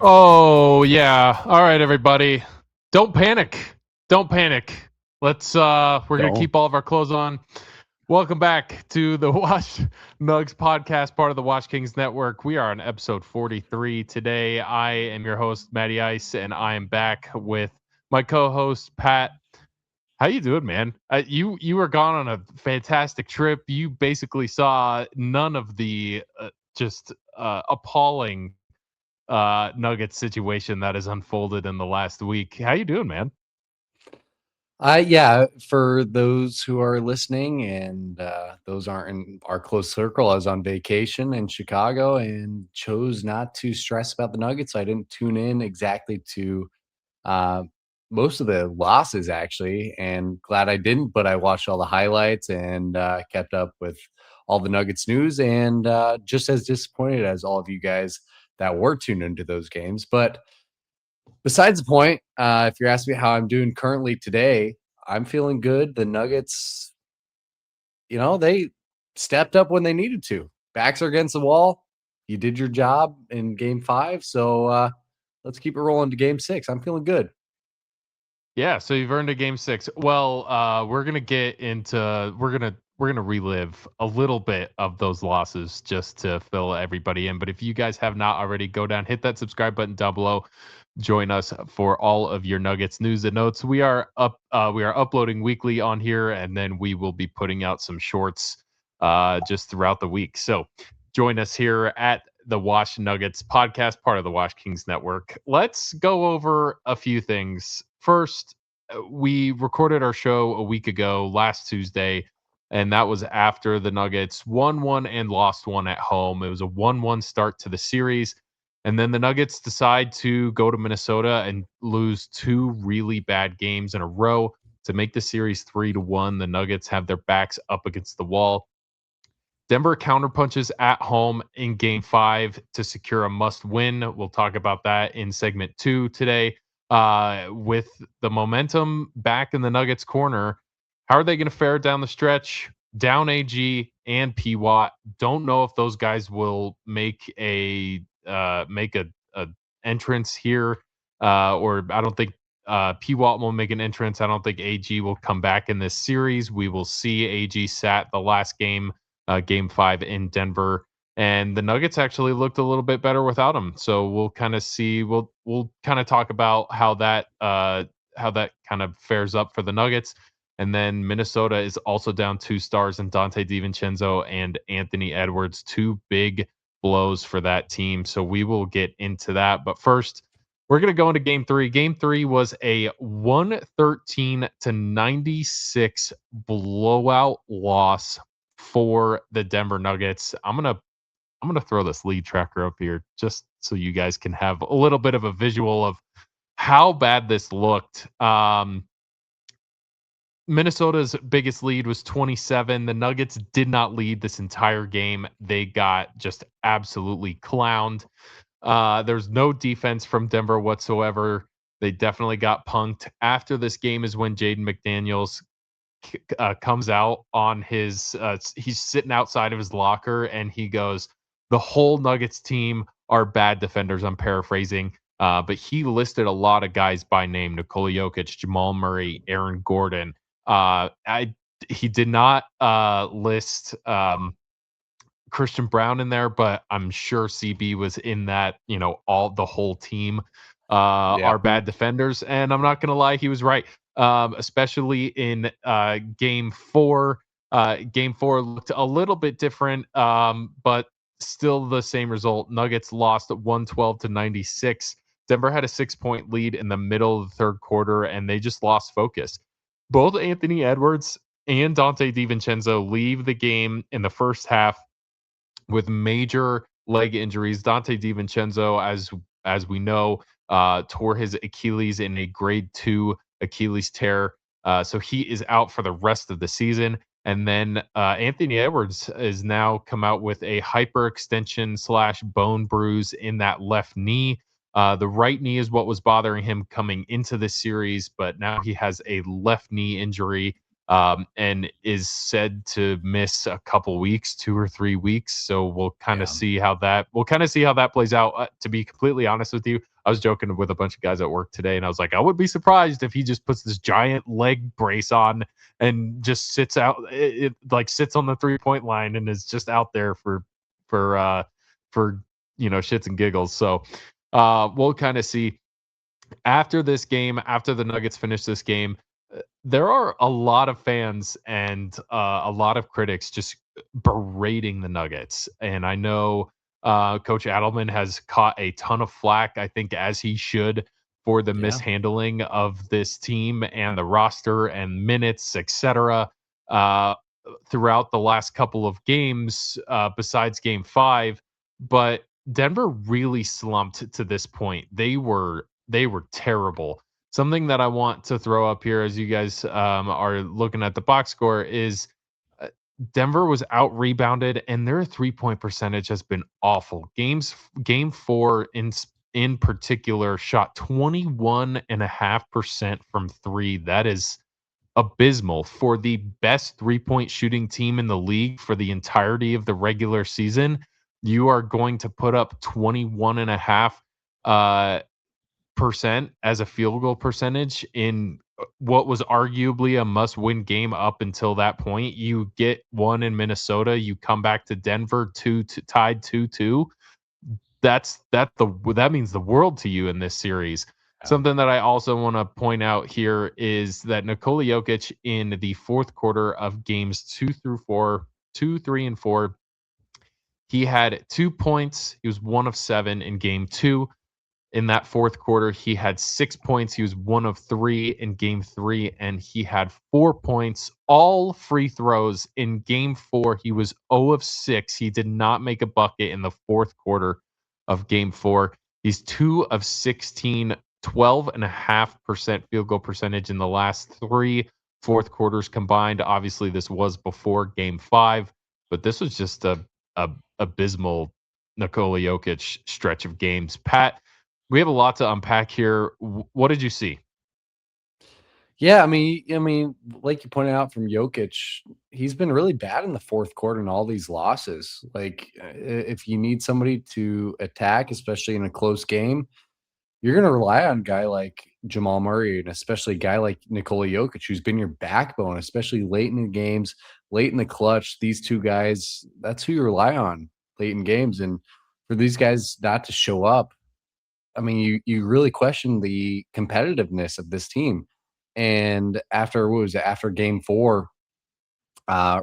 Oh, yeah. All right, everybody. Don't panic. Don't panic. We're going to Don't. keep all of our clothes on. Welcome back to the Watch Nugs podcast, part of the Watch Kings Network. We are on episode 43 today. I am your host, Matty Ice, and I am back with my co-host, Pat. How you doing, man? You were gone on a fantastic trip. You basically saw none of the just appalling Nuggets situation that has unfolded in the last week. How you doing, man? Yeah, for those who are listening and those aren't in our close circle, I was on vacation in Chicago and chose not to stress about the Nuggets. I didn't tune in exactly to uh, most of the losses, actually, and glad I didn't, but I watched all the highlights and kept up with all the Nuggets news and just as disappointed as all of you guys that were tuned into those games. But besides the point, if you're asking me how I'm doing currently today, I'm feeling good. The Nuggets, they stepped up when they needed to. Backs are against the wall. You did your job in game 5. So let's keep it rolling to game 6. I'm feeling good. Yeah, so you've earned a game 6. Well, we're gonna get into we're gonna relive a little bit of those losses just to fill everybody in. But if you guys have not already, go down, hit that subscribe button down below. Join us for all of your Nuggets news and notes. We are uploading weekly on here, and then we will be putting out some shorts just throughout the week. So join us here at the Wash Nuggets podcast, part of the Wash Kings Network. Let's go over a few things. First, we recorded our show a week ago, last Tuesday, and that was after the Nuggets won one and lost one at home. It was a 1-1 start to the series. And then the Nuggets decide to go to Minnesota and lose two really bad games in a row to make the series 3-1. The Nuggets have their backs up against the wall. Denver counterpunches at home in game 5 to secure a must win. We'll talk about that in segment 2 today. With the momentum back in the Nuggets corner, how are they going to fare down the stretch? Down AG and P Watt. Don't know if those guys will make a entrance here, or I don't think P Watt will make an entrance. I don't think AG will come back in this series. We will see AG sat the last game, game 5 in Denver, and the Nuggets actually looked a little bit better without him. So we'll kind of see. We'll kind of talk about how that kind of fares up for the Nuggets. And then Minnesota is also down 2 stars in Dante DiVincenzo and Anthony Edwards, two big blows for that team. So we will get into that. But first, we're going to go into game 3. Game 3 was a 113-96 blowout loss for the Denver Nuggets. I'm gonna throw this lead tracker up here just so you guys can have a little bit of a visual of how bad this looked. Minnesota's biggest lead was 27. The Nuggets did not lead this entire game. They got just absolutely clowned. There's no defense from Denver whatsoever. They definitely got punked. After this game is when Jaden McDaniels comes out on his he's sitting outside of his locker and he goes, the whole Nuggets team are bad defenders. I'm paraphrasing, but he listed a lot of guys by name: Nikola Jokic, Jamal Murray, Aaron Gordon. He did not list Christian Brown in there, but I'm sure CB was in that. All the whole team Yeah. are bad defenders, and I'm not gonna lie, he was right. Especially in game 4. Game 4 looked a little bit different, but still the same result. Nuggets lost 112-96. Denver had a 6-point lead in the middle of the third quarter, and they just lost focus. Both Anthony Edwards and Dante DiVincenzo leave the game in the first half with major leg injuries. Dante DiVincenzo, as we know, tore his Achilles in a grade 2 Achilles tear. So he is out for the rest of the season. And then Anthony Edwards is now come out with a hyperextension / bone bruise in that left knee. The right knee is what was bothering him coming into this series, but now he has a left knee injury. and is said to miss a couple weeks, 2 or 3 weeks. So we'll kind of Yeah. see how that plays out. To be completely honest with you, I was joking with a bunch of guys at work today, and I was like, I would be surprised if he just puts this giant leg brace on and just sits out. It like sits on the 3-point line and is just out there for for shits and giggles. So we'll kind of see after this game, after the Nuggets finish this game. There are a lot of fans and a lot of critics just berating the Nuggets, and I know Coach Adelman has caught a ton of flack. I think as he should for the Yeah. mishandling of this team and the roster and minutes, etc. Uh, throughout the last couple of games, besides Game 5, but Denver really slumped to this point. They were terrible. Something that I want to throw up here as you guys are looking at the box score is uh, Denver was out rebounded and their 3-point percentage has been awful. Game 4 in particular shot 21.5% from 3. That is abysmal for the best 3-point shooting team in the league for the entirety of the regular season. You are going to put up 21.5 percent as a field goal percentage in what was arguably a must-win game up until that point. You get one in Minnesota, you come back to Denver, tied 2-2. That means the world to you in this series. Yeah. Something that I also want to point out here is that Nikola Jokic in the fourth quarter of games 2, 3, and 4, he had 2 points. He was 1 of 7 in game 2. In that fourth quarter, he had 6 points. He was 1 of 3 in game 3, and he had 4 points, all free throws. In game 4, he was 0 of 6. He did not make a bucket in the fourth quarter of game 4. He's 2 of 16, 12.5% field goal percentage in the last 3 fourth quarters combined. Obviously, this was before game 5, but this was just a abysmal Nikola Jokic stretch of games. Pat, we have a lot to unpack here. What did you see? Yeah, I mean, like you pointed out from Jokic, he's been really bad in the fourth quarter in all these losses. Like, if you need somebody to attack, especially in a close game, you're gonna rely on a guy like Jamal Murray and especially a guy like Nikola Jokic, who's been your backbone, especially late in the games, late in the clutch. These two guys, that's who you rely on late in games. And for these guys not to show up, I mean, you really question the competitiveness of this team. And after what was it? After game 4,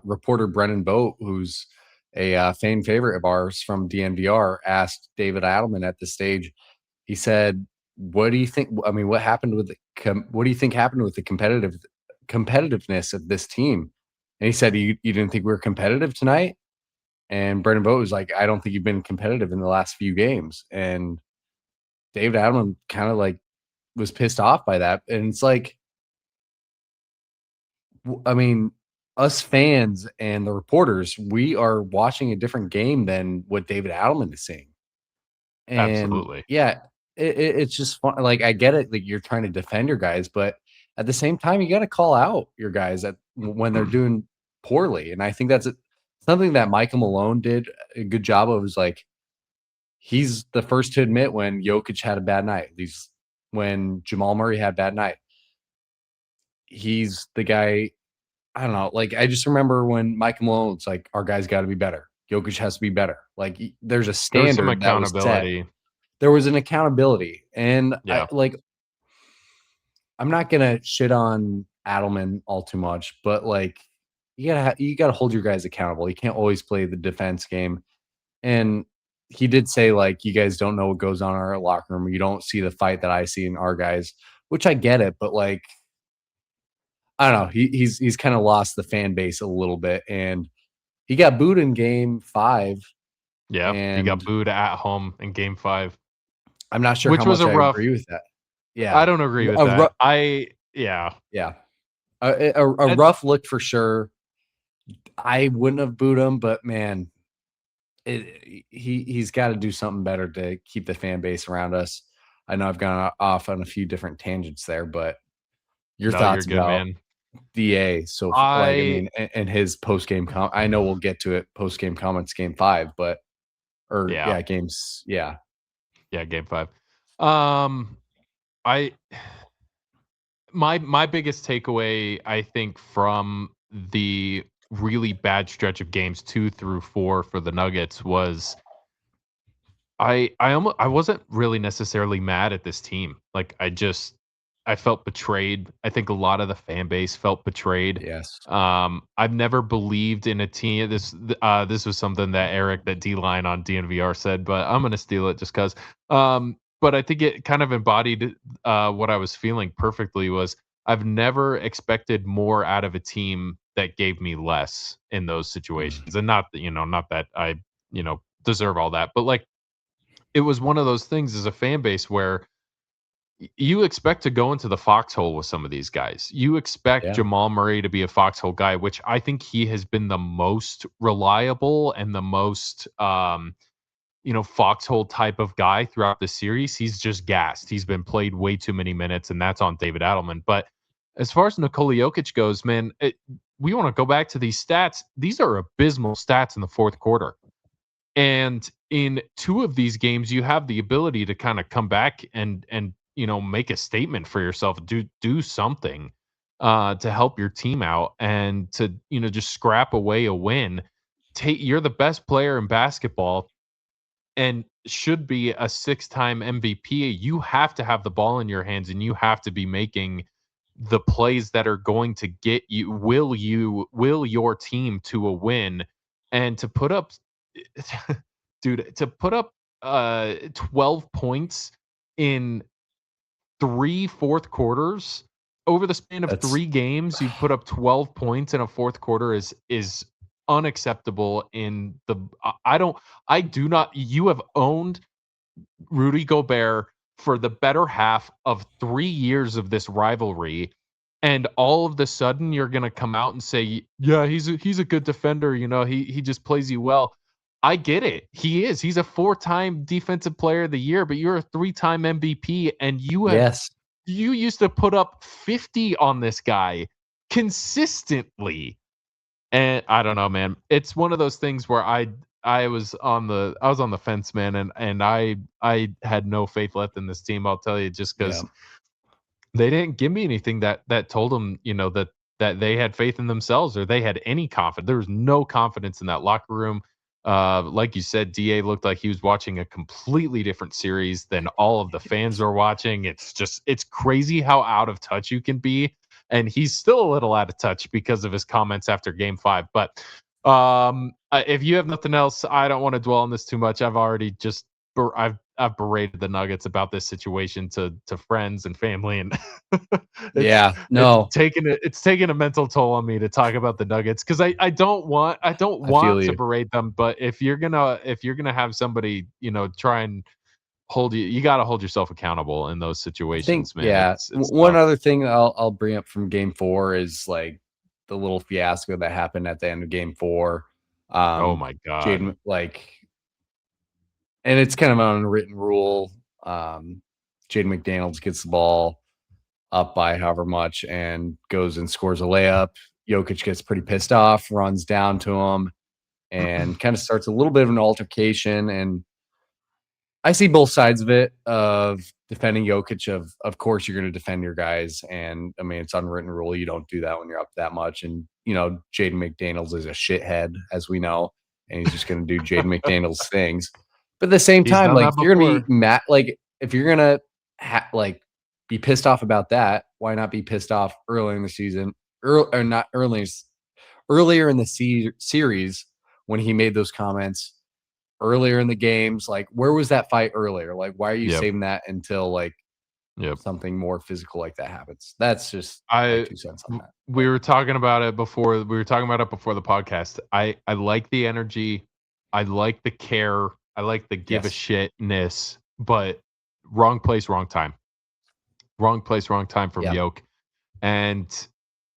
reporter Brennan Boat, who's a fan favorite of ours from DNVR, asked David Adelman at the stage. He said, "What do you think? I mean, what happened with what do you think happened with the competitiveness of this team?" And he said, "You didn't think we were competitive tonight?" And Brennan Boat was like, "I don't think you've been competitive in the last few games." And David Adelman kind of like was pissed off by that. And it's like, I mean, us fans and the reporters, we are watching a different game than what David Adelman is seeing. And Absolutely. yeah, it's just fun. Like, I get it, like you're trying to defend your guys, but at the same time, you got to call out your guys when they're doing poorly. And I think that's something that Michael Malone did a good job of. Is like he's the first to admit when Jokic had a bad night. He's when Jamal Murray had a bad night. He's the guy. I don't know. Like, I just remember when Michael Malone's like, our guys got to be better. Jokic has to be better. Like, there's a There was some standard that was set. accountability. There was an accountability, and Yeah. I'm not gonna shit on Adelman all too much, but like, you gotta hold your guys accountable. You can't always play the defense game. And he did say, like, you guys don't know what goes on in our locker room. You don't see the fight that I see in our guys, which I get it, but like, I don't know. He's kind of lost the fan base a little bit, and he got booed in game 5, Yeah. He got and booed at home in game 5, I'm not sure how which was much a I rough. agree with that. I Yeah. don't agree with A ru that. Yeah. Yeah. A And rough look for sure. I wouldn't have booed him, but man, he's gotta do something better to keep the fan base around us. I know I've gone off on a few different tangents there, but your no, you're thoughts good, about man. DA. So, like, I I mean, and his post game I know we'll get to it post game comments, game 5, but or yeah, yeah, games, yeah, yeah, game 5. Um, I my biggest takeaway, I think, from the really bad stretch of games 2 through 4 for the Nuggets was I wasn't really necessarily mad at this team. Like, I felt betrayed. I think a lot of the fan base felt betrayed. yes, I've never believed in a team. This was something that Eric, that D line on DNVR said, but I'm gonna steal it just because. But I think it kind of embodied what I was feeling perfectly. Was I've never expected more out of a team that gave me less in those mm, situations, and not that not that I deserve all that, but like it was one of those things as a fan base where you expect to go into the foxhole with some of these guys. You expect yeah, Jamal Murray to be a foxhole guy, which I think he has been the most reliable and the most foxhole type of guy throughout the series. He's just gassed. He's been played way too many minutes, and that's on David Adelman. But as far as Nikola Jokic goes, man, we want to go back to these stats. These are abysmal stats in the fourth quarter. And in two of these games, you have the ability to kind of come back and make a statement for yourself, do something to help your team out, and to just scrap away a win. You're the best player in basketball and should be a six-time MVP. You have to have the ball in your hands, and you have to be making the plays that are going to get will your team to a win. And to put up dude, to put up 12 points in three fourth quarters over the span of that's 3 games, you put up 12 points in a fourth quarter is unacceptable. In the I do not You have owned Rudy Gobert for the better half of 3 years of this rivalry, and all of the sudden you're gonna come out and say, "Yeah, he's a good defender, he just plays you well." I get it. He is. He's a 4-time defensive player of the year, but you're a 3-time MVP, and yes, you used to put up 50 on this guy consistently. And I don't know, man. It's one of those things where I was on the fence, man, and I had no faith left in this team. I'll tell you, just yeah, because they didn't give me anything that told them, that they had faith in themselves, or they had any confidence. There was no confidence in that locker room. Like you said, Da looked like he was watching a completely different series than all of the fans are watching. It's crazy how out of touch you can be, and he's still a little out of touch because of his comments after Game 5. But if you have nothing else, I don't want to dwell on this too much. I've already just I've berated the Nuggets about this situation to friends and family, and it's yeah, no, it's taken a mental toll on me to talk about the Nuggets, because I don't I feel want to you. berate them, but if you're gonna have somebody try and you got to hold yourself accountable in those I think, situations, man. yeah. It's One tough. other thing I'll bring up from game 4 is like the little fiasco that happened at the end of game 4. Oh Um, my god. Jaden, like, and it's kind of an unwritten rule. Jaden McDaniels gets the ball up by however much and goes and scores a layup. Jokic gets pretty pissed off, runs down to him, and kind of starts a little bit of an altercation. And I see both sides of it, of defending Jokic. Of course you're going to defend your guys, and I mean it's unwritten rule. You don't do that when you're up that much. And Jaden McDaniels is a shithead, as we know, and he's just going to do Jaden McDaniels things. But at the same He's time, done like that if you're going to be before. mad, like if you're going to like be pissed off about that, why not be pissed off early in the season, or not earlier in the series when he made those comments earlier in the games? Like, where was that fight earlier? Like, why are you Yep. saving that until like Yep. something more physical like that happens? That's just my I 2 cents on w- that. we But were talking about it before. We were talking about it before the podcast. I like the energy. I like the care. I like the give a yes, shitness, but wrong place, wrong time. Wrong place, wrong time from yeah, Yoke. And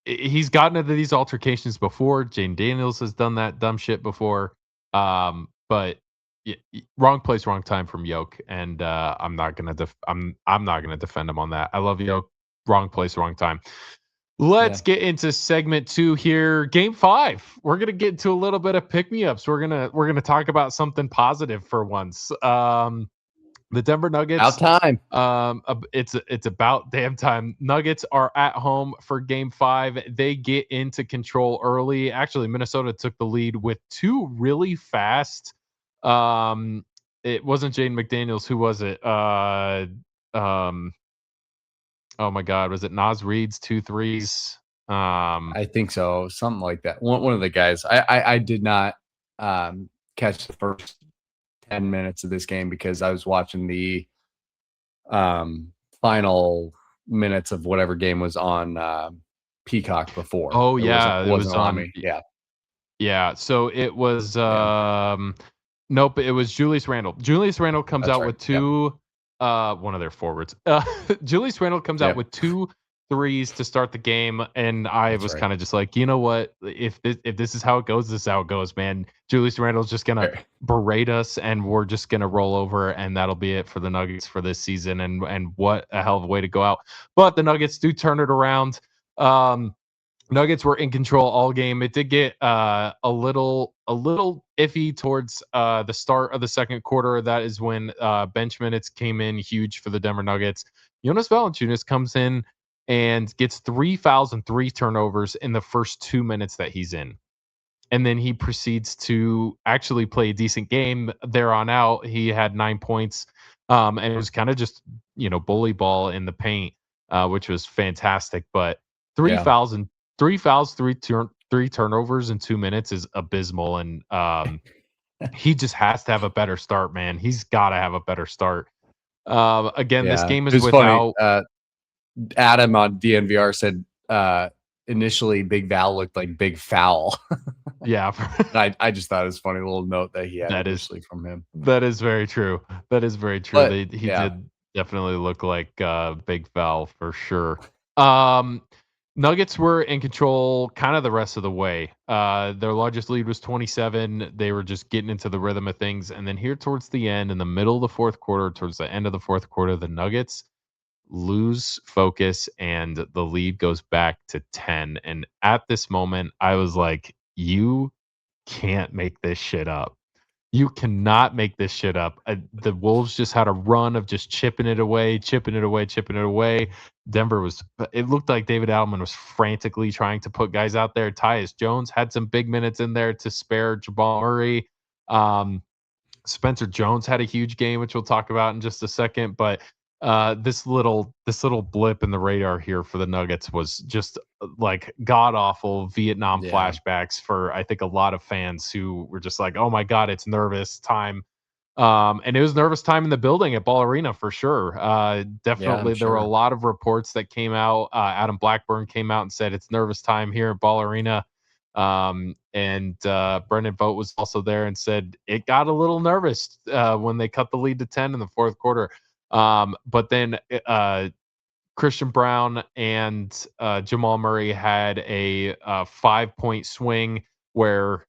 he's gotten into these altercations before. Jane Daniels has done that dumb shit before. But wrong place, wrong time from Yoke. And I'm not gonna defend him on that. I love Yoke. Wrong place, wrong time. Let's Yeah. get into segment 2 here. Game 5. We're gonna get into a little bit of pick me ups. We're gonna talk about something positive for once. The Denver About Nuggets. time. It's about damn time. Nuggets are at home for Game 5. They get into control early. Actually, Minnesota took the lead with two really fast. Um, it wasn't Jaden McDaniels. Who was it? Um, oh my God, was it Nas Reed's two threes? I think so, something like that. One of the guys. I did not catch the first 10 minutes of this game because I was watching the final minutes of whatever game was on Peacock before. Oh It wasn't yeah, it it wasn't was on on. me. Yeah, Yeah, so it was yeah, nope, it was Julius Randle. Julius Randle comes that's out right. with Yep, two one of their forwards. Julius Randle comes out yep, with two threes to start the game, and I that's was right. kind of just like, you know what? If this is how it goes, this is how it goes, man. Julius Randle's just gonna Fair. berate us, and we're just gonna roll over, and that'll be it for the Nuggets for this season. And what a hell of a way to go out. But the Nuggets do turn it around. Um, Nuggets were in control all game. It did get a little iffy towards the start of the second quarter. That is when bench minutes came in huge for the Denver Nuggets. Jonas Valanciunas comes in and gets 3 fouls and 3 turnovers in the first 2 minutes that he's in. And then he proceeds to actually play a decent game there on out. He had 9 points, and it was kind of just bully ball in the paint, which was fantastic. But three Yeah, fouls and 3 fouls, three turnovers in 2 minutes is abysmal, and he just has to have a better start, man. He's got to have a better start. Again, this yeah. game It is was funny. without. Adam on DNVR said initially Big Val looked like Big Foul. Yeah, I just thought it was a funny little note that he had that is initially from him. That is very true. That is very true. But He yeah, did definitely look like Big Val for sure. Um, Nuggets were in control kind of the rest of the way. Their largest lead was 27. They were just getting into the rhythm of things. And then here towards the end, in the middle of the fourth quarter, towards the end of the fourth quarter, the Nuggets lose focus and the lead goes back to 10. And at this moment, I was like, you can't make this shit up. You cannot make this shit up. The Wolves just had a run of just chipping it away, chipping it away, chipping it away. Denver was, it looked like David Alman was frantically trying to put guys out there. Tyus Jones had some big minutes in there to spare Jamal Murray. Um, Spencer Jones had a huge game, which we'll talk about in just a second. But this little blip in the radar here for the Nuggets was just like god awful Vietnam yeah, flashbacks for I think a lot of fans who were just like, oh my god, it's nervous time. And it was nervous time in the building at Ball Arena for sure. yeah. I'm Definitely, there were a sure. lot of reports that came out. Adam Blackburn came out and said it's nervous time here at Ball Arena. And Brendan Vogt was also there and said it got a little nervous when they cut the lead to 10 in the fourth quarter. But then Christian Brown and Jamal Murray had a 5 point swing where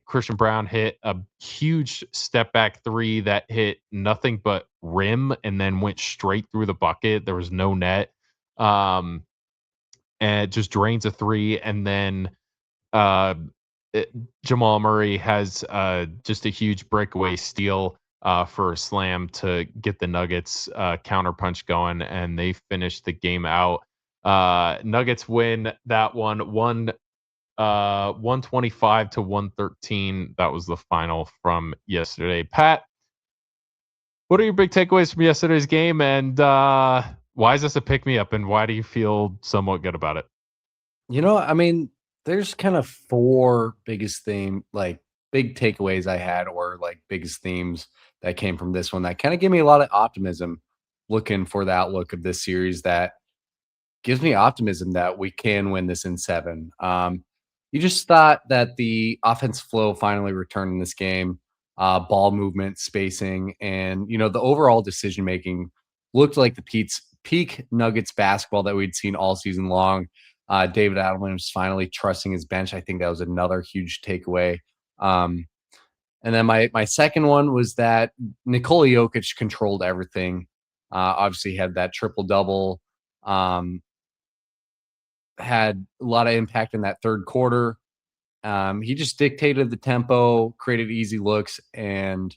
Christian Brown hit a huge step back three that hit nothing but rim and then went straight through the bucket. There was no net. Um, and it just drains a three. And then uh, it, Jamal Murray has just a huge breakaway steal for a slam to get the Nuggets counterpunch going, and they finish the game out. Nuggets win that one 125 to 113. That was the final from yesterday. Pat, what are your big takeaways from yesterday's game, and why is this a pick me up, and why do you feel somewhat good about it? I mean, there's kind of four biggest like big takeaways I had, or like biggest themes that came from this one that kind of give me a lot of optimism looking for the outlook of this series. That gives me optimism that we can win this in seven. You just thought that the offense flow finally returned in this game, ball movement, spacing, and the overall decision making looked like the peak Nuggets basketball that we'd seen all season long. David Adelman was finally trusting his bench. I think that was another huge takeaway. Um, and then my second one was that Nikola Jokic controlled everything. Obviously, had that triple double. Um, had a lot of impact in that third quarter. He just dictated the tempo, created easy looks, and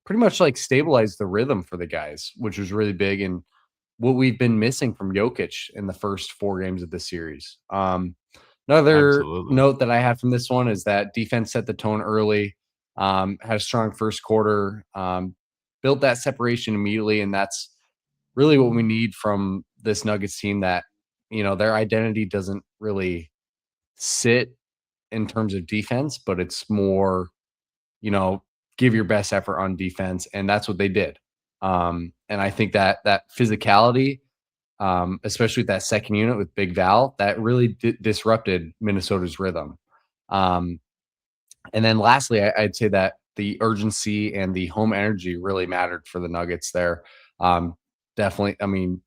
pretty much like stabilized the rhythm for the guys, which was really big and what we've been missing from Jokic in the first 4 games of the series. Another Absolutely. note that I had from this one is that defense set the tone early, had a strong first quarter, built that separation immediately, and that's really what we need from this Nuggets team. That their identity doesn't really sit in terms of defense, but it's more you know, give your best effort on defense, and that's what they did. And I think that physicality, especially with that second unit with Big Val, that really disrupted Minnesota's rhythm. Um, and then lastly, I'd say that the urgency and the home energy really mattered for the Nuggets there. Definitely, I mean,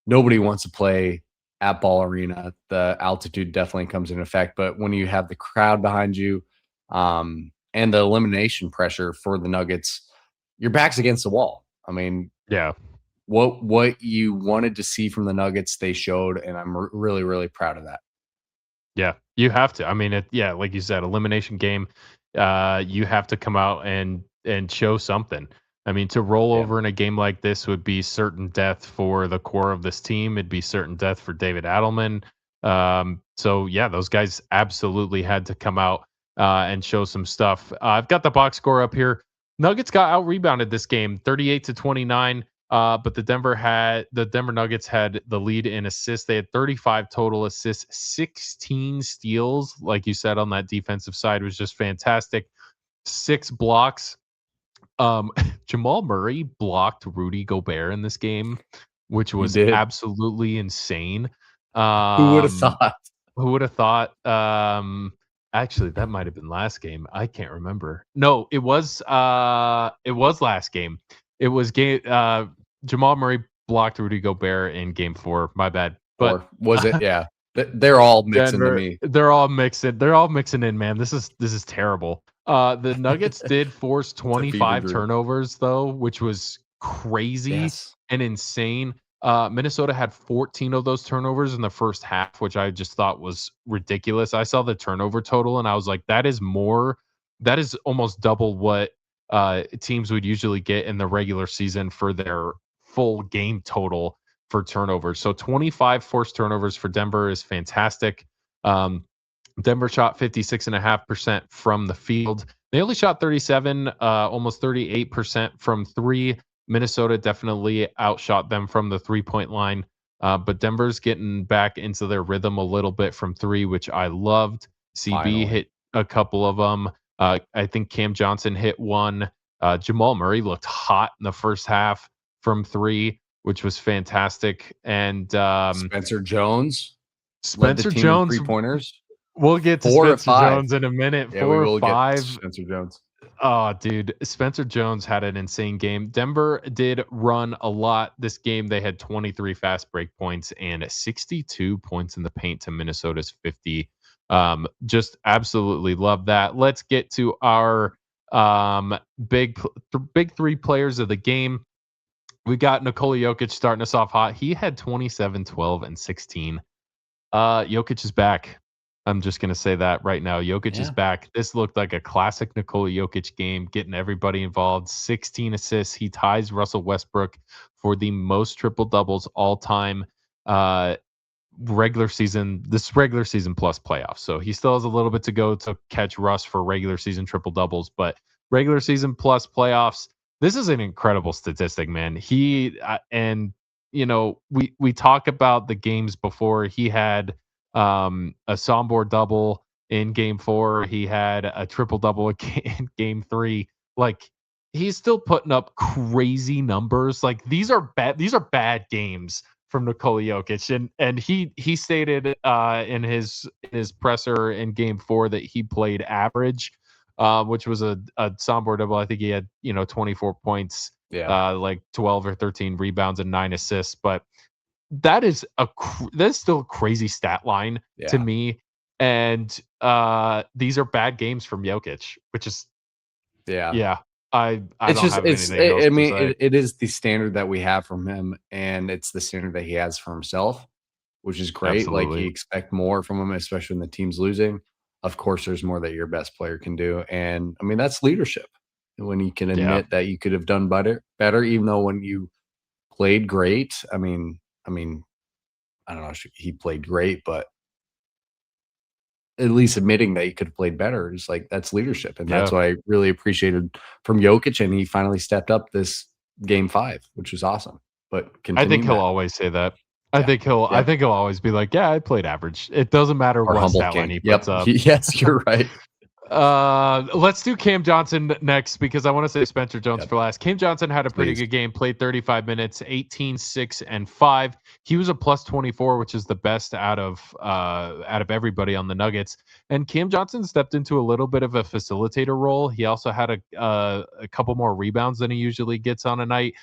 nobody wants to play at Ball Arena. The altitude definitely comes in effect, but when you have the crowd behind you, and the elimination pressure for the Nuggets, your back's against the wall. I mean, Yeah. what you wanted to see from the Nuggets, they showed, and I'm really really proud of that. Yeah, you have to. I mean, yeah, like you said, elimination game. You have to come out and show something. I mean, to roll Yeah, over in a game like this would be certain death for the core of this team. It'd be certain death for David Adelman. So yeah, those guys absolutely had to come out and show some stuff. I've got the box score up here. Nuggets got out rebounded this game, 38-29. But the Denver Nuggets had the lead in assists. They had 35 total assists, 16 steals. Like you said, on that defensive side was just fantastic. 6 blocks. Jamal Murray blocked Rudy Gobert in this game, which he was did. absolutely insane. Who would have Um, thought? who would have thought? Actually, that might have been last game. I can't remember. No, it was last game. It was game. Jamal Murray blocked Rudy Gobert in game 4. My bad. But Or was it? Yeah, they're all mixing to Denver, me. they're all mixing in, man. This is terrible. The Nuggets did force It's a fever 25 dream. turnovers though, which was crazy Yes. and insane. Minnesota had 14 of those turnovers in the first half, which I just thought was ridiculous. I saw the turnover total and I was like, that is almost double what teams would usually get in the regular season for their full game total for turnovers. So 25 forced turnovers for Denver is fantastic. Um, Denver shot 56.5% from the field. They only shot 37, almost 38% from three. Minnesota definitely outshot them from the 3-point line. But Denver's getting back into their rhythm a little bit from three, which I loved. CB Finally. hit a couple of them. I think Cam Johnson hit one. Jamal Murray looked hot in the first half from three, which was fantastic. And Spencer Jones led the Spencer team in Jones, 3-pointers. we'll get to 4 or Spencer 5. Jones in a minute. Yeah, we 4 or will get to 5. Spencer Jones. Oh, dude. Spencer Jones had an insane game. Denver did run a lot this game. They had 23 fast break points and 62 points in the paint to Minnesota's 50. Just absolutely love that. Let's get to our big three players of the game. We got Nikola Jokic starting us off hot. He had 27, 12, and 16. Jokic is back. I'm just gonna say that right now. Jokic is Yeah. back. This looked like a classic Nikola Jokic game, getting everybody involved. 16 assists. He ties Russell Westbrook for the most triple doubles all time. Uh, regular season. This regular season plus playoffs. So he still has a little bit to go to catch Russ for regular season triple doubles, but regular season plus playoffs. This is an incredible statistic, man. And we talk about the games before. He had a Sombor double in game 4. He had a triple double in game 3. Like, he's still putting up crazy numbers. Like, these are bad games from Nikola Jokic, and he stated in his presser in game 4 that he played average, which was a Sombor double. I think he had 24 points, Yeah. like 12 or 13 rebounds and 9 assists, but that's still a crazy stat line to Yeah. me. And these are bad games from Jokic, which is Yeah. yeah. I It's don't just have anything else I to mean, say. it is the standard that we have from him, and it's the standard that he has for himself. which is great. Like, you Absolutely. expect more from him, especially when the team's losing. Of course, there's more that your best player can do, and, I mean, that's leadership. When you can Yeah. admit that you could have done better, even though when you played great, I don't know if he played great, but at least admitting that he could have played better is like, that's leadership, and that's Yeah. what I really appreciated from Jokic, and he finally stepped up this game 5, which was awesome. But I think continue, he'll Matt. always say that. Yeah. I Yep. think he'll always be like, "Yeah, I played average." It doesn't matter Our what humble stat line king. he puts Yep. up. Yes, you're right. Let's do Cam Johnson next because I want to say Spencer Jones Yep. for last. Cam Johnson had a pretty Please. good game, played 35 minutes, 18, 6, and 5. He was a plus 24, which is the best out of everybody on the Nuggets. And Cam Johnson stepped into a little bit of a facilitator role. He also had a couple more rebounds than he usually gets on a night.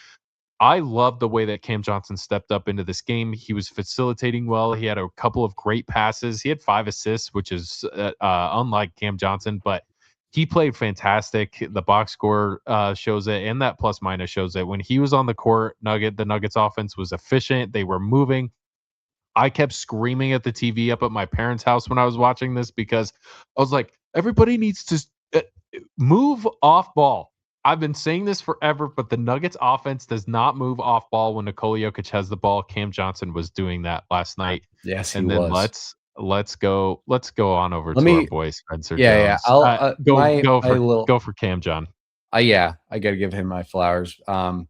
I love the way that Cam Johnson stepped up into this game. He was facilitating well. He had a couple of great passes. He had 5 assists, which is unlike Cam Johnson, but he played fantastic. The box score shows it, and that plus minus shows it. When he was on the court, the Nuggets offense was efficient. They were moving. I kept screaming at the TV up at my parents' house when I was watching this because I was like, everybody needs to move off ball. I've been saying this forever, but the Nuggets offense does not move off ball when Nikola Jokic has the ball. Cam Johnson was doing that last night. Yes, he And then was. let's go on over Let to our me boy Spencer yeah, Jones. I'll, my little Go for Cam John. yeah, I gotta give him my flowers. I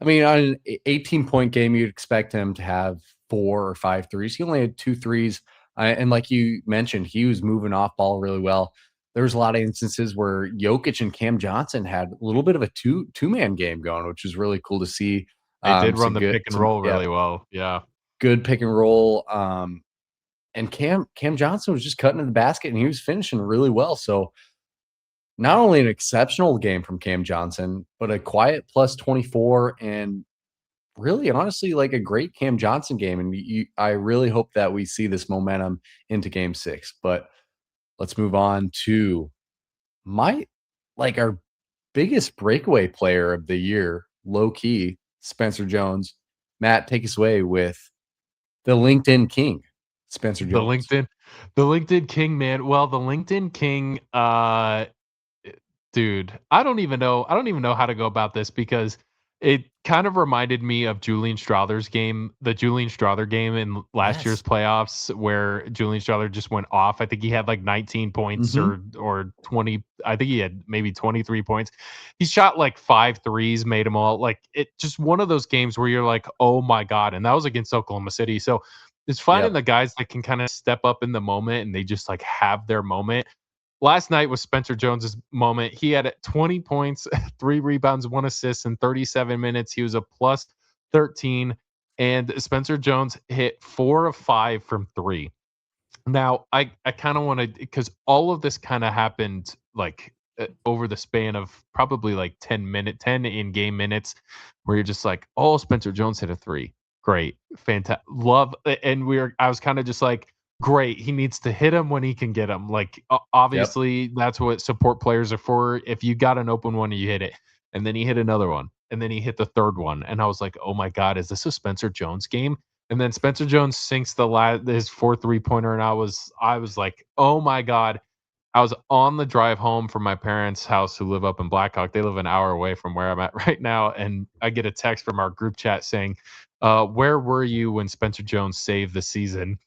mean, on an 18-point game, you'd expect him to have 4 or 5 threes. He only had 2 threes, and like you mentioned, he was moving off ball really well. There was a lot of instances where Jokic and Cam Johnson had a little bit of a two-man game going, which is really cool to see. They did run Some the good pick and some roll yeah, really well. Yeah. good pick and roll. And Cam Johnson was just cutting to the basket, and he was finishing really well. So not only an exceptional game from Cam Johnson, but a quiet plus 24 and really honestly like a great Cam Johnson game. And I really hope that we see this momentum into game 6. But let's move on to my our biggest breakaway player of the year, low key, Spencer Jones. Matt, take us away with the LinkedIn King, Spencer The Jones. LinkedIn the LinkedIn King, man. Well, the LinkedIn King, dude, I don't even know how to go about this because it kind of reminded me of the Julian Strother game in last year's Yes. playoffs where Julian Strother just went off. I think he had like 19 points Hmm. or 20. I think he had maybe 23 points. He shot like 5 threes, made them all. Like it just one of those games where you're like, "Oh my god." And that was against Oklahoma City. So it's finding Yep. the guys that can kind of step up in the moment and they just like have their moment. Last night was Spencer Jones's moment. He had 20 points, 3 rebounds, 1 assist in 37 minutes. He was a plus 13, and Spencer Jones hit 4 of 5 from 3. Now, I kind of want to because all of this kind of happened like over the span of probably like 10 in game minutes, where you're just like, oh, Spencer Jones hit a three, great, fantastic, love, and I was kind of just like, great, he needs to hit him when he can get him. Like Yep. obviously, that's what support players are for. If you got an open one, you hit it, and then he hit another one, and then he hit the third one, and I was like, oh my god, is this a Spencer Jones game? And then Spencer Jones sinks his 4 3-pointer, and I was like, oh my god. I was on the drive home from my parents' house who live up in Blackhawk. They live an hour away from where I'm at right now, and I get a text from our group chat saying, "Where were you when Spencer Jones saved the season?"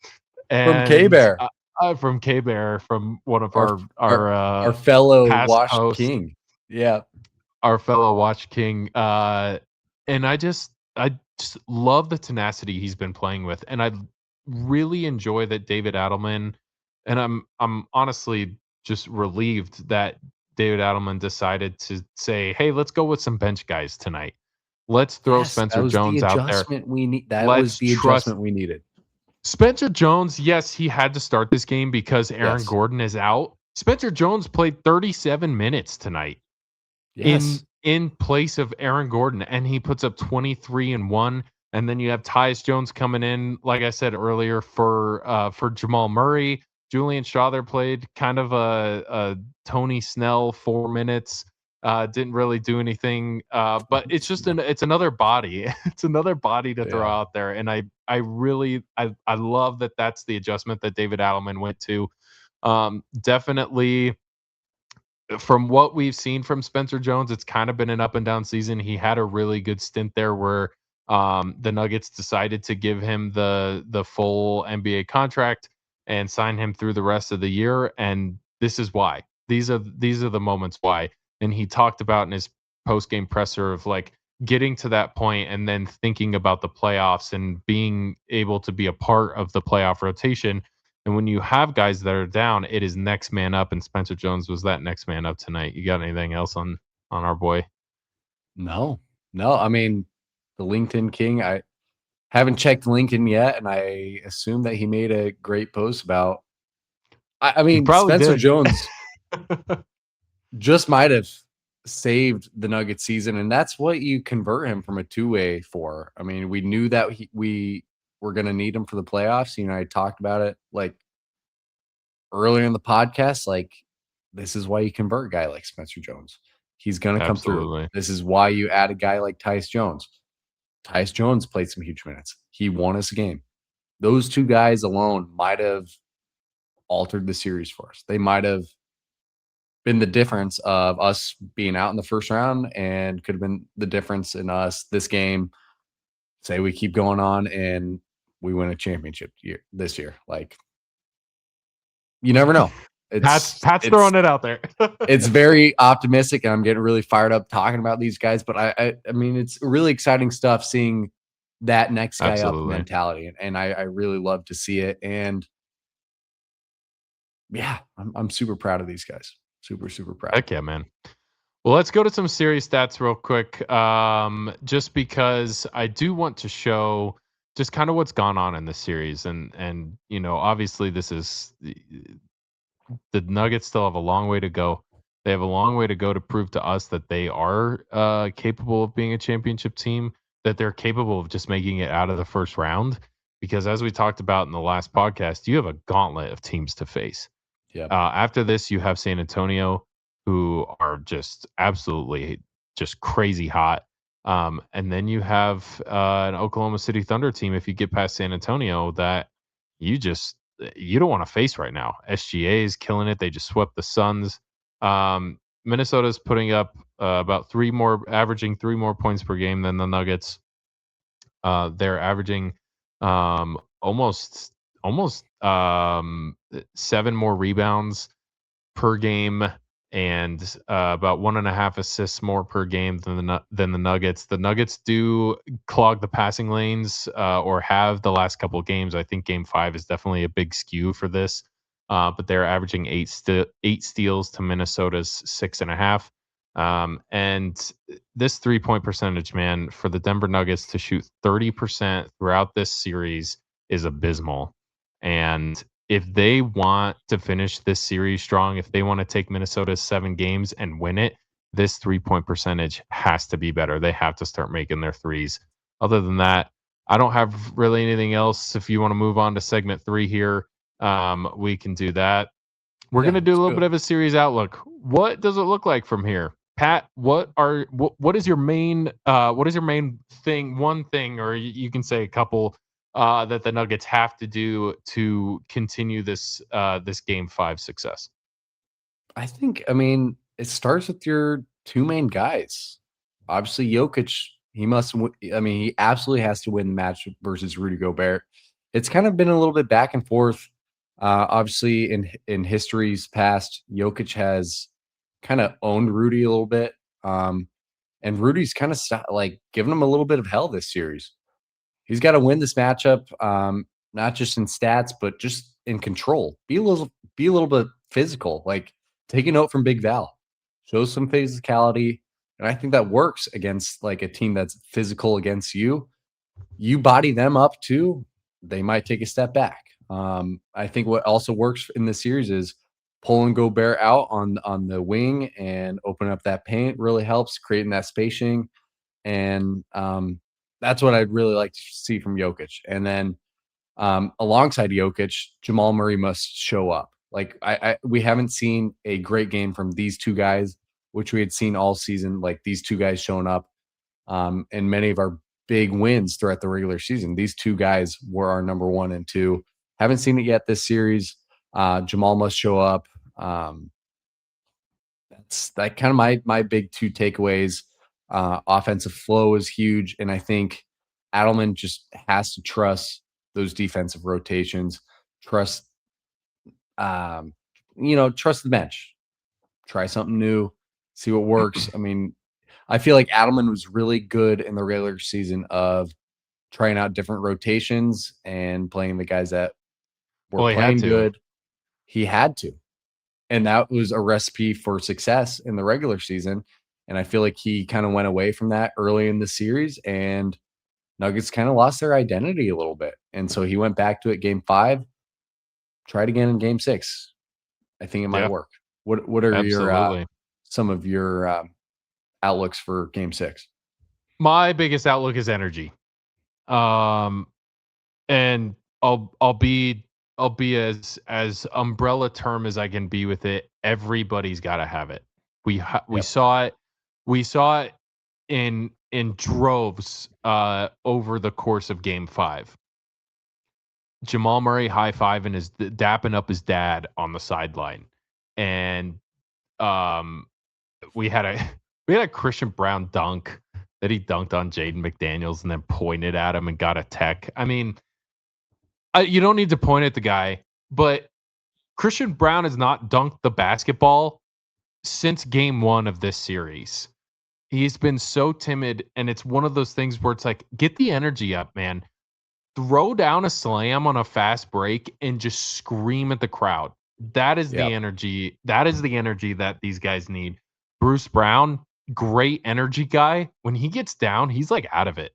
From K And Bear. from K Bear, from one of Our our our fellow past washed hosts, king. Yeah. our fellow Watch King. And I just love the tenacity he's been playing with, and I really enjoy that David Adelman. And I'm honestly just relieved that David Adelman decided to say, "Hey, let's go with some bench guys tonight. Let's throw Yes, that Spencer was the Jones out there. adjustment we need. That was Let's the trust adjustment we needed. Spencer Jones." Yes, he had to start this game because Aaron Yes. Gordon is out. Spencer Jones played 37 minutes tonight Yes. in place of Aaron Gordon, and he puts up 23 and 1. And then you have Tyus Jones coming in, like I said earlier, for Jamal Murray. Julian Strother played kind of a Tony Snell 4 minutes. Didn't really do anything, but it's just it's another body. It's another body to throw Yeah. out there, and I love that that's the adjustment that David Adelman went to. Definitely, from what we've seen from Spencer Jones, it's kind of been an up and down season. He had a really good stint there where the Nuggets decided to give him the full NBA contract and sign him through the rest of the year. And this is why. These are the moments why. And he talked about in his post game presser of like getting to that point and then thinking about the playoffs and being able to be a part of the playoff rotation. And when you have guys that are down, it is next man up, and Spencer Jones was that next man up tonight. You got anything else on our boy? No, no. I mean, the LinkedIn King. I haven't checked LinkedIn yet, and I assume that he made a great post about. I He mean, probably Spencer did. Jones just might have saved the Nuggets season, and that's what you convert him from a two-way for. I mean, we knew that we were going to need him for the playoffs. You know, I talked about it like earlier in the podcast. Like, this is why you convert a guy like Spencer Jones. He's going to come through. Absolutely. This is why you add a guy like Tyus Jones. Tyus Jones played some huge minutes. He won us a game. Those two guys alone might have altered the series for us. They might have been the difference of us being out in the first round and could have been the difference in us this game. Say we keep going on and we win a championship this year. Like, you never know. Pat's throwing it out there. It's very optimistic, and I'm getting really fired up talking about these guys. But I mean, it's really exciting stuff seeing that next guy up Absolutely. mentality, and I really love to see it. And yeah, I'm super proud of these guys. Super proud. Heck yeah, man. Well, let's go to some series stats real quick. Just because I do want to show just kind of what's gone on in this series, and obviously this is the Nuggets still have a long way to go. They have a long way to go to prove to us that they are capable of being a championship team, that they're capable of just making it out of the first round. Because as we talked about in the last podcast, you have a gauntlet of teams to face. Yeah. After this, you have San Antonio, who are just absolutely just crazy hot. And then you have an Oklahoma City Thunder team, if you get past San Antonio, that you don't want to face right now. SGA is killing it. They just swept the Suns. Minnesota's putting up averaging 3 more points per game than the Nuggets. They're averaging almost 7 more rebounds per game and about 1.5 assists more per game than the Nuggets. The Nuggets do clog the passing lanes or have the last couple of games. I think Game 5 is definitely a big skew for this, but they're averaging eight steals to Minnesota's 6.5. And this 3-point percentage, man, for the Denver Nuggets to shoot 30% throughout this series is abysmal. And if they want to finish this series strong, if they want to take Minnesota's 7 games and win it, this 3-point percentage has to be better. They have to start making their threes. Other than that, I don't have really anything else. If you want to move on to segment 3 here, we can do that. We're going to do a little bit of a series outlook. What does it look like from here? Pat, what is your main thing, one thing, or you can say a couple that the Nuggets have to do to continue this Game 5 success? I mean, it starts with your two main guys. Obviously, Jokic, he absolutely has to win the match versus Rudy Gobert. It's kind of been a little bit back and forth. Obviously, in history's past, Jokic has kind of owned Rudy a little bit. And Rudy's kind of like giving him a little bit of hell this series. He's got to win this matchup, not just in stats, but just in control. Be a little bit physical. Like, take a note from Big Val. Show some physicality, and I think that works against like a team that's physical against you. You body them up too, they might take a step back. I think what also works in this series is pulling Gobert out on the wing and open up that paint really helps creating that spacing. And that's what I'd really like to see from Jokic. And then alongside Jokic, Jamal Murray must show up. Like we haven't seen a great game from these two guys which we had seen all season, like these two guys showing up in many of our big wins throughout the regular season. These two guys were our number 1 and 2. Haven't seen it yet this series. Jamal must show up. That's that kind of my big 2 takeaways. Offensive flow is huge, and I think Adelman just has to trust those defensive rotations. Trust, trust the bench. Try something new, see what works. I mean, I feel like Adelman was really good in the regular season of trying out different rotations and playing the guys that were playing good. He had to. And that was a recipe for success in the regular season. And I feel like he kind of went away from that early in the series, and Nuggets kind of lost their identity a little bit. And so he went back to it game 5, tried again in game 6. I think it might work. What are your some of your outlooks for game 6? My biggest outlook is energy. And I'll be as umbrella term as I can be with it. Everybody's got to have it. We saw it. We saw it in droves over the course of game 5. Jamal Murray high-fiving his dapping up his dad on the sideline. And we had a Christian Brown dunk that he dunked on Jaden McDaniels and then pointed at him and got a tech. I mean, you don't need to point at the guy, but Christian Brown has not dunked the basketball since game 1 of this series. He's been so timid, and it's one of those things where it's like, get the energy up, man. Throw down a slam on a fast break and just scream at the crowd. That is the energy. That is the energy that these guys need. Bruce Brown, great energy guy. When he gets down, he's like out of it.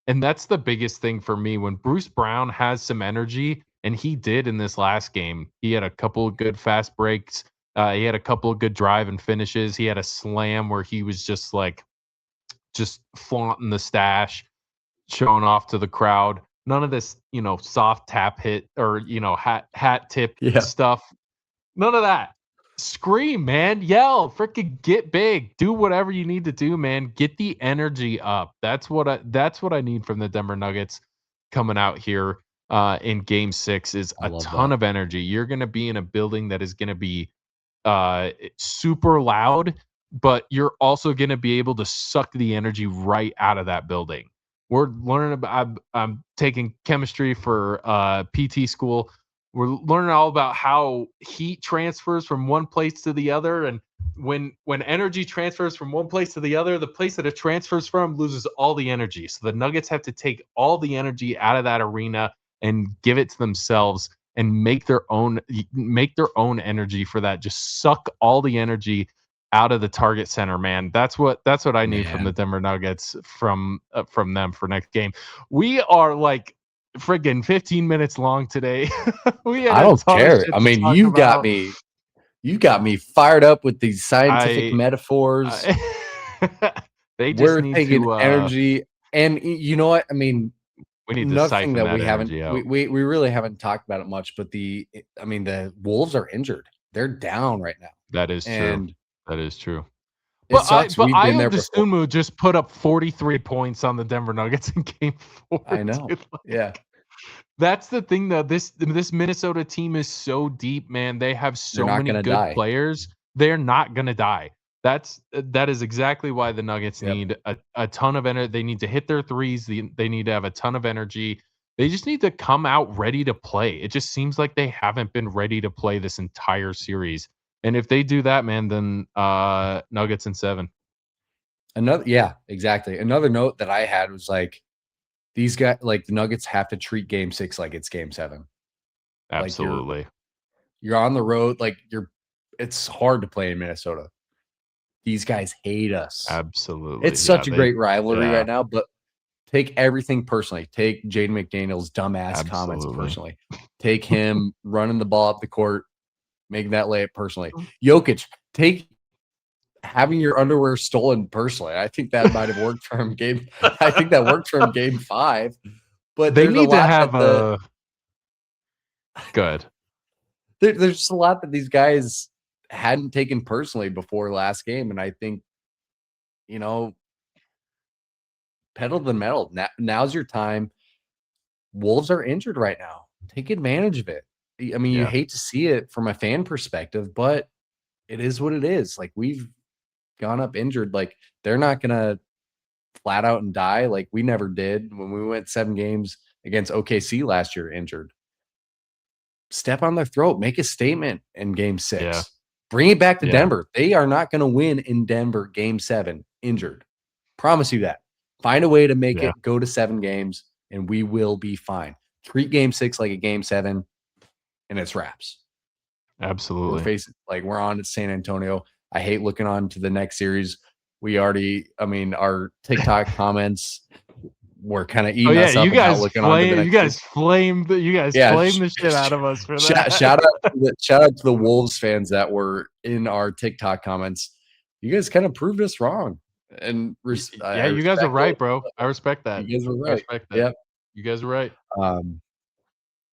And that's the biggest thing for me. When Bruce Brown has some energy, and he did in this last game, he had a couple of good fast breaks. He had a couple of good drive and finishes. He had a slam where he was just flaunting the stash, showing off to the crowd. None of this, soft tap hit or, hat tip stuff. None of that. Scream, man. Yell. Freaking get big. Do whatever you need to do, man. Get the energy up. That's what I need from the Denver Nuggets coming out here in game 6 is a ton of energy. You're going to be in a building that is going to be super loud, but you're also going to be able to suck the energy right out of that building. We're learning about, I'm taking chemistry for PT school. We're learning all about how heat transfers from one place to the other. And when energy transfers from one place to the other, the place that it transfers from loses all the energy. So the Nuggets have to take all the energy out of that arena and give it to themselves and make their own energy for that. Just suck all the energy out of the target center, man. That's what I need from the Denver Nuggets from them for next game. We are like friggin' 15 minutes long today. I don't care. I mean, you got me fired up with these scientific metaphors. They just We're need thinking to, energy, and you know what? I mean, we need nothing to that we haven't we really haven't talked about it much. But the Wolves are injured. They're down right now. That is true. That is true. But Ayo Dosunmu just put up 43 points on the Denver Nuggets in game 4. I know. That's the thing, though. This Minnesota team is so deep, man. They have so many good players. They're not going to die. That is exactly why the Nuggets need a ton of energy. They need to hit their threes. They need to have a ton of energy. They just need to come out ready to play. It just seems like they haven't been ready to play this entire series. And if they do that, man, then Nuggets in 7. Exactly. Another note that I had was like, these guys, like the Nuggets have to treat game 6 like it's game 7. Absolutely. Like you're on the road. Like it's hard to play in Minnesota. These guys hate us. Absolutely. It's such a great rivalry right now, but take everything personally. Take Jaden McDaniels' dumbass comments personally. Take him running the ball up the court, making that layup personally. Jokic, take having your underwear stolen personally. I think that might have worked for him I think that worked for him game 5. But they need to have good. There's just a lot that these guys hadn't taken personally before last game. And I think, pedal to the metal. Now's your time. Wolves are injured right now. Take advantage of it. I mean, you hate to see it from a fan perspective, but it is what it is. Like, we've gone up injured. Like, they're not going to flat out and die like we never did when we went 7 games against OKC last year injured. Step on their throat, make a statement in game 6. Yeah. Bring it back to Denver. They are not going to win in Denver game 7 injured. Promise you that. Find a way to make it go to 7 games, and we will be fine. Treat game 6 like a game 7, and it's wraps. Absolutely. We're on to San Antonio. I hate looking on to the next series. Our TikTok comments were kind of eating us up. You guys flamed the shit out of us for that. Shout out to the Wolves fans that were in our TikTok comments. You guys kind of proved us wrong. And you guys are right, bro. I respect that. You guys were right. Yeah, you guys are right. But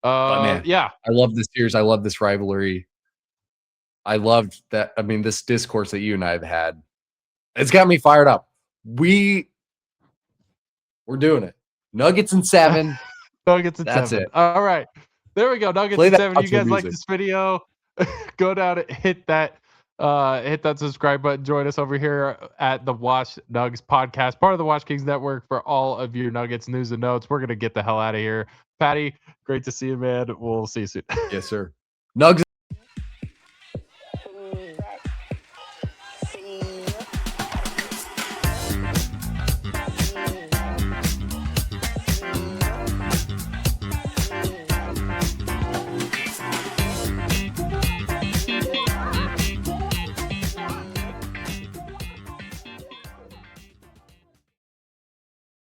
man, I love this series. I love this rivalry. I loved that. I mean, this discourse that you and I have had, it's got me fired up. We're doing it. Nuggets in 7. Nuggets in 7. That's it. All right. There we go. Nuggets in 7. You guys like this video? Go down and hit that subscribe button. Join us over here at the Watch Nugs podcast, part of the Watch Kings Network, for all of your Nuggets news and notes. We're going to get the hell out of here. Patty, great to see you, man. We'll see you soon. Yes, sir. Nugs.